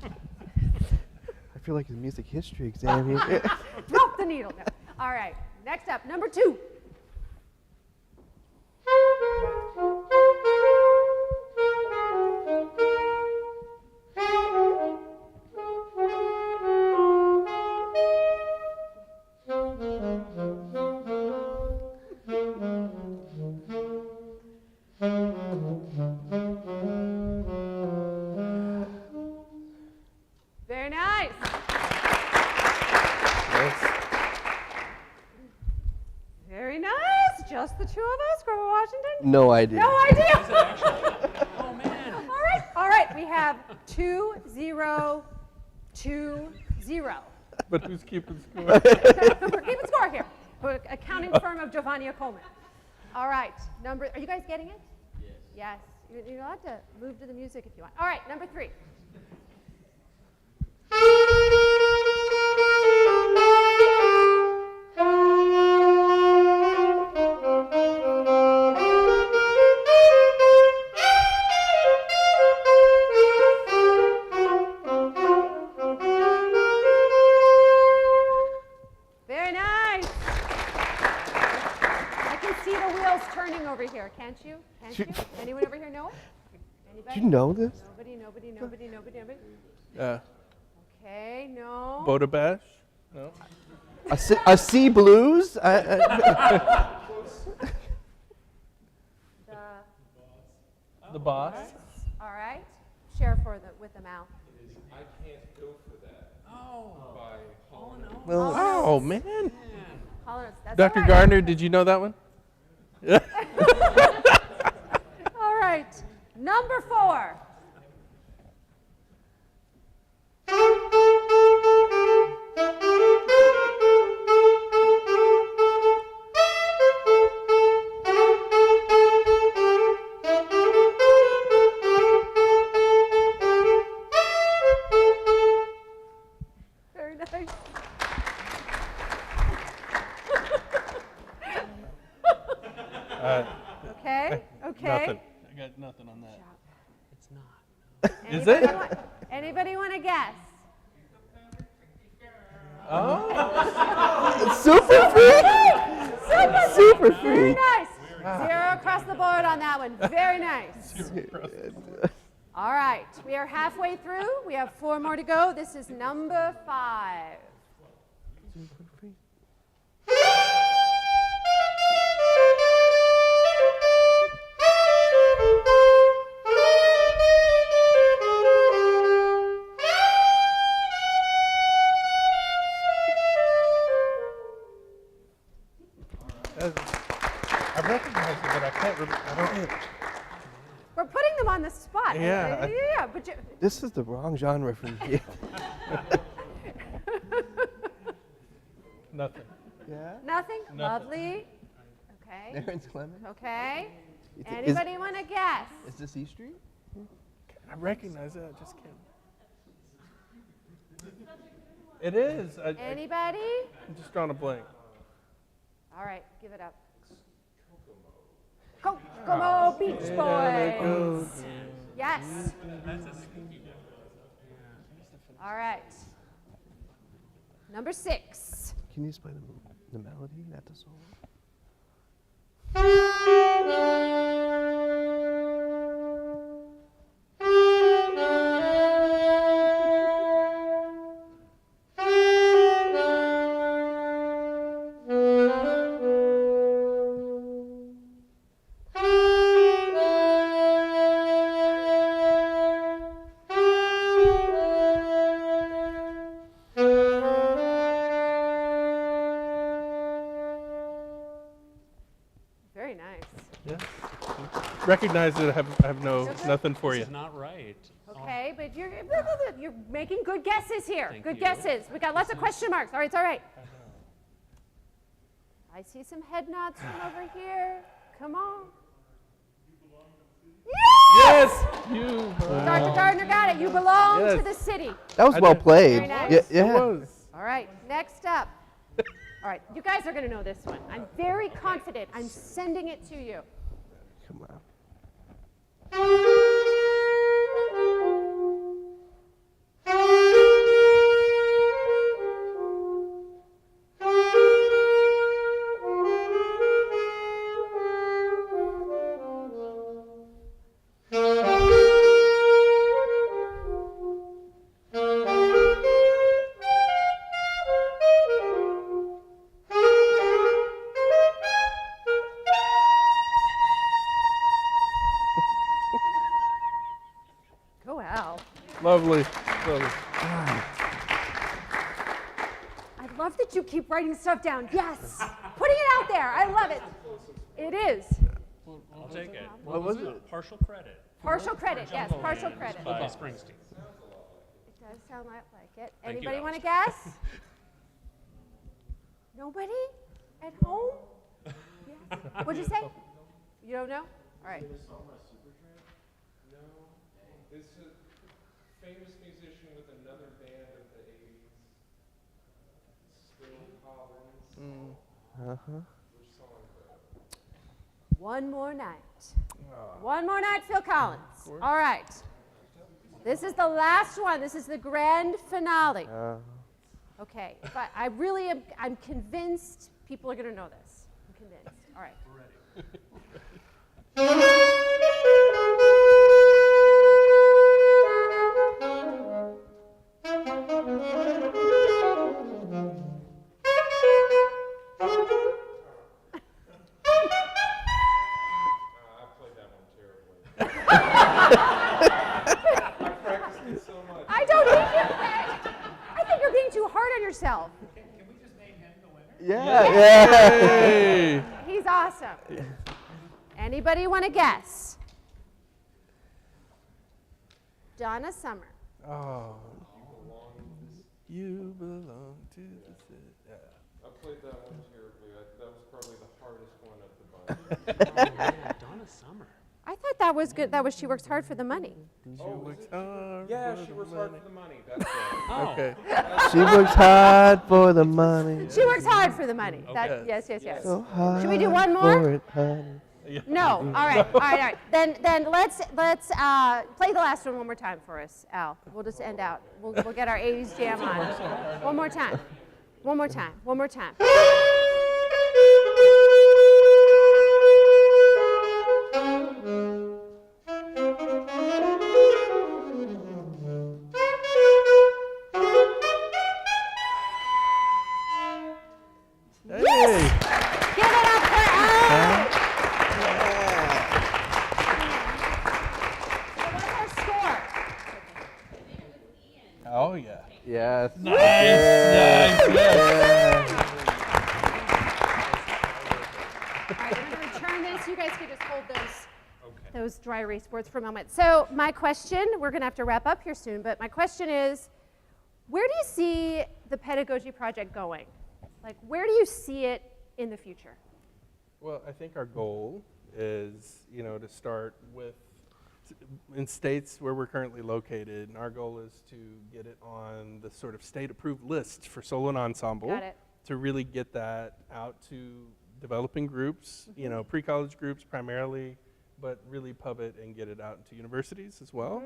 I feel like a music history exam here. Drop the needle. No. All right. Next up, number 2. Very nice. Very nice. Just the two of us from Washington? No idea. No idea. Oh man. All right. We have 2, 0, 2, 0. But who's keeping score? We're keeping score here. We're accounting firm of Jovania Coleman. All right. Are you guys getting it? Yes. Yes. You're allowed to move to the music if you want. All right. Number 3. Very nice. I can see the wheels turning over here. Can't you? Can't you? Anyone over here know it? Anybody? Did you know this? Nobody. Uh, Okay, no. Boda Bash? No. A C blues? The Boss? All right. Share with the mouth. I can't go for that. Oh. By Hall & Oates. Well, Oh, man. Hall & Oates, that's Dr. all right. Gardner, did you know that one? All right. Number 4. Very nice. Okay. Nothing. I got nothing on that. It's not. Is it? Anybody want to guess? Oh. super free. Super Very free. nice. 0 across the board on that one. Very nice. All right. We are halfway through. We have 4 more to go. This is number 5. I recognize it, but I can't remember. I don't. We're putting them on the spot. Yeah. Yeah, but This is the wrong genre for me. Nothing. Yeah? nothing? Nothing. Lovely. Okay. Aaron's Clement? Okay. Is- Anybody want to guess? Is this E Street? I recognize it. I just can't. It is. Anybody? I'm just drawing a blank. All right, give it up. Kokomo Beach Boys. Yes. All right. Number 6. Can you just play the melody, not the solo? Very nice. Yeah. Recognize it. I have no nothing for This you. is not right. Okay, but You're making good guesses here. Thank Good you. guesses. We got lots of question marks. All right, it's all right. I see some head nods from over here. Come on. Yes! You. Dr. Gardner got it. You belong to Yes. the city. That was I well did. played. Very nice. Yeah, It yeah. was. All right, next up. All right, you guys are going to know this one. I'm very confident. I'm sending it to you. Come on. Go Al. Lovely. Lovely. I love that you keep writing stuff down. Yes. Putting it out there. I love it. It is. I'll take it. What was it? Partial credit. Partial credit. Yes, partial credit. By Springsteen. It does sound like it. Thank you, Anybody Al. want to guess? Nobody? At home? Yes. What'd you say? You don't know? All right. No, it's a famous musician with another band of the 80s. Phil Collins. Uh-huh. Which song though? One more night. One more night, Phil Collins. All right. This is the last one. This is the grand finale. Okay. But I really am, I'm convinced people are going to know this. I'm convinced. All right. We're ready. I played that one terribly. I practiced it so much. I don't think I think you're being too hard on yourself. Yeah, yeah. Hey! He's awesome. Anybody want to guess? Donna Summer. Oh. You belong to the city. Yeah. I played that one terribly. That was probably the hardest one of the bunch. Donna Summer. I thought that was good. That was She Works Hard for the Money. She works hard Yeah, for she the works hard money. for the money. That's right. Oh. Okay. She works hard for the money. She works hard for the money. That, Okay. yes. So hard Should we do one more? for it, honey. No. All right. Then let's play the last one more time for us, Al. We'll just end out. We'll get our 80s jam on. One more time. One more time. One more time. Hey! Give it up for Al. What's our score? Oh, yeah. Yes. Yes, yes. All right, I'm going to return this. You guys can just hold those dry erase boards for a moment. So my question, we're going to have to wrap up here soon, but my question is, where do you see the pedagogy project going? Like, where do you see it in the future? Well, I think our goal is, to start with, in states where we're currently located, and our goal is to get it on the sort of state-approved list for solo and ensemble. Got it. To really get that out to developing groups, pre-college groups primarily, but really pub it and get it out into universities as well.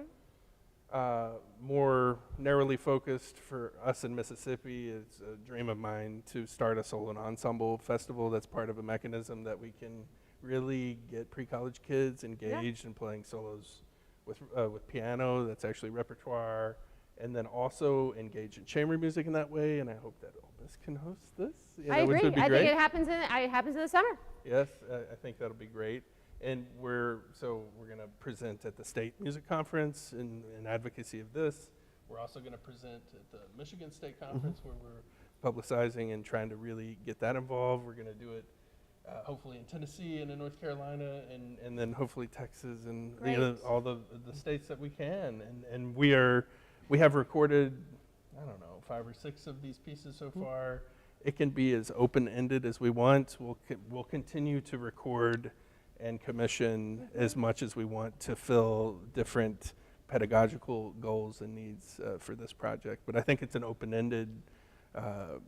More narrowly focused for us in Mississippi, it's a dream of mine to start a solo and ensemble festival that's part of a mechanism that we can really get pre-college kids engaged in playing solos with piano that's actually repertoire, and then also engage in chamber music in that way, and I hope that Ole Miss can host this. I agree. Which would be I great. think it happens in the summer. Yes, I think that'll be great. And we're going to present at the state music conference in advocacy of this. We're also going to present at the Michigan State Conference where we're publicizing and trying to really get that involved. We're going to do it hopefully in Tennessee and in North Carolina, and then hopefully Texas and Great. all the states that we can. And we have recorded, I don't know, 5 or 6 of these pieces so far. It can be as open-ended as we want. We'll continue to record and commission as much as we want to fill different pedagogical goals and needs for this project. But I think it's an open-ended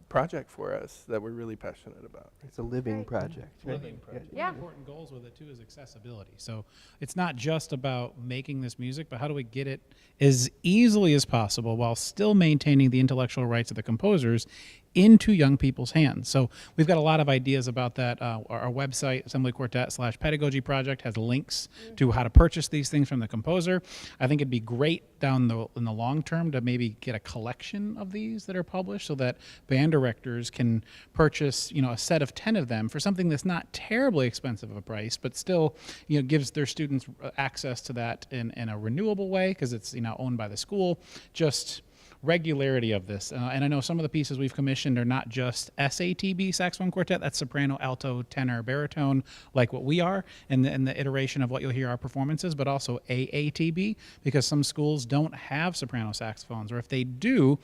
project for us that we're really passionate about. It's a living Great. project. Living project. Yeah. Important goals with it too is accessibility. So it's not just about making this music, but how do we get it as easily as possible while still maintaining the intellectual rights of the composers into young people's hands. So we've got a lot of ideas about that. Our website, Assembly Quartet /pedagogy project, has links to how to purchase these things from the composer. I think it'd be great in the long term to maybe get a collection of these that are published so that band directors can purchase, a set of 10 of them for something that's not terribly expensive of a price, but still, gives their students access to that in a renewable way because it's, owned by the school. Just regularity of this. And I know some of the pieces we've commissioned are not just SATB saxophone quartet, that's soprano, alto, tenor, baritone, like what we are, and the iteration of what you'll hear our performances, but also AATB, because some schools don't have soprano saxophones, or if they do,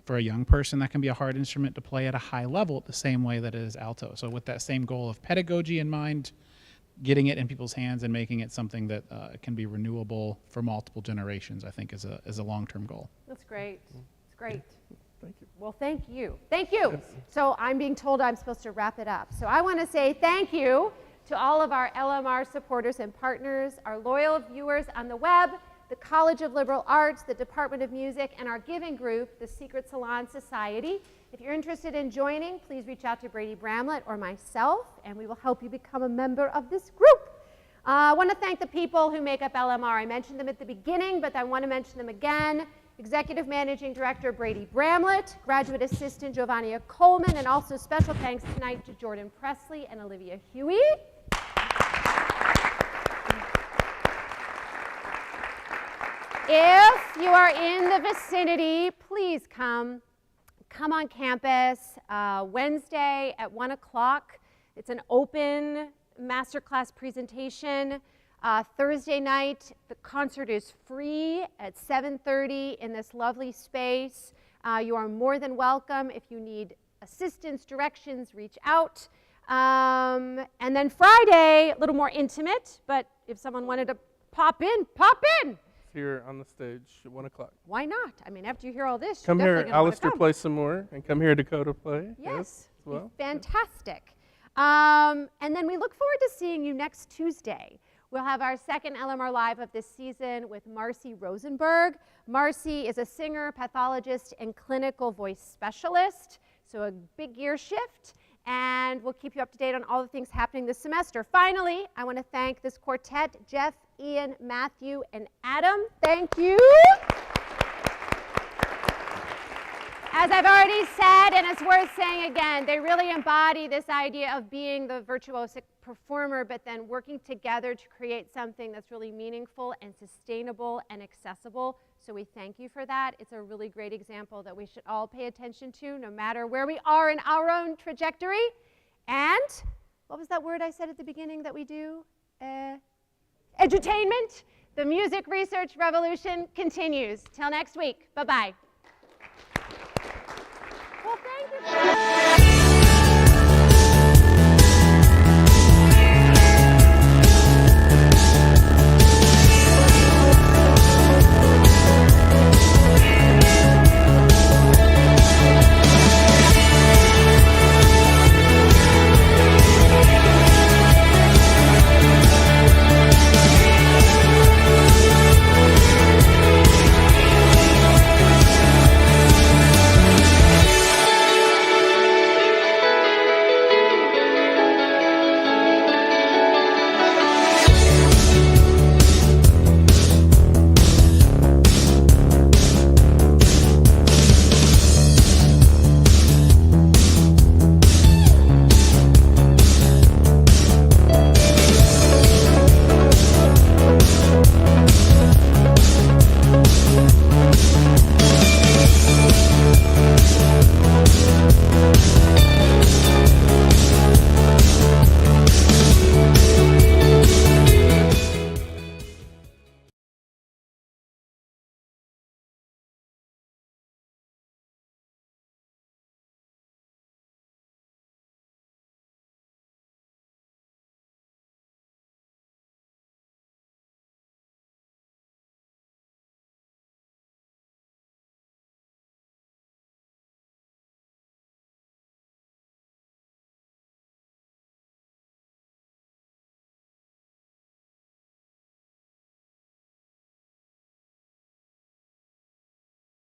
for a young person, that can be a hard instrument to play at a high level the same way that it is alto. So with that same goal of pedagogy in mind, getting it in people's hands and making it something that can be renewable for multiple generations, I think is a long-term goal. That's great. It's great. Thank you. Well, thank you. Thank you. So I'm being told I'm supposed to wrap it up. So I want to say thank you to all of our LMR supporters and partners, our loyal viewers on the web, the College of Liberal Arts, the Department of Music, and our giving group, the Secret Salon Society. If you're interested in joining, please reach out to Brady Bramlett or myself, and we will help you become a member of this group. I want to thank the people who make up LMR. I mentioned them at the beginning, but I want to mention them again. Executive Managing Director Brady Bramlett, Graduate Assistant Jovania Coleman, and also special thanks tonight to Jordan Presley and Olivia Huey. If you are in the vicinity, please come on campus Wednesday at 1 o'clock. It's an open masterclass presentation. Thursday night, the concert is free at 7:30 in this lovely space. You are more than welcome. If you need assistance, directions, reach out. And then Friday, a little more intimate, but if someone wanted to pop in, pop in. Here on the stage at 1 o'clock. Why not? I mean, after you hear all this, Come you're here, definitely gonna wanna Alistair, come. play some more, and come here, Dakota, play. Yes, as well. fantastic. And then we look forward to seeing you next Tuesday. We'll have our second LMR Live of this season with Marcy Rosenberg. Marcy is a singer, pathologist, and clinical voice specialist, so a big gear shift. And we'll keep you up to date on all the things happening this semester. Finally, I want to thank this quartet, Jeff, Ian, Matthew, and Adam. Thank you. As I've already said, and it's worth saying again, they really embody this idea of being the virtuosic performer, but then working together to create something that's really meaningful and sustainable and accessible. So we thank you for that. It's a really great example that we should all pay attention to, no matter where we are in our own trajectory. And what was that word I said at the beginning that we do? Edutainment. The music research revolution continues. Till next week. Bye-bye. Well, thank you.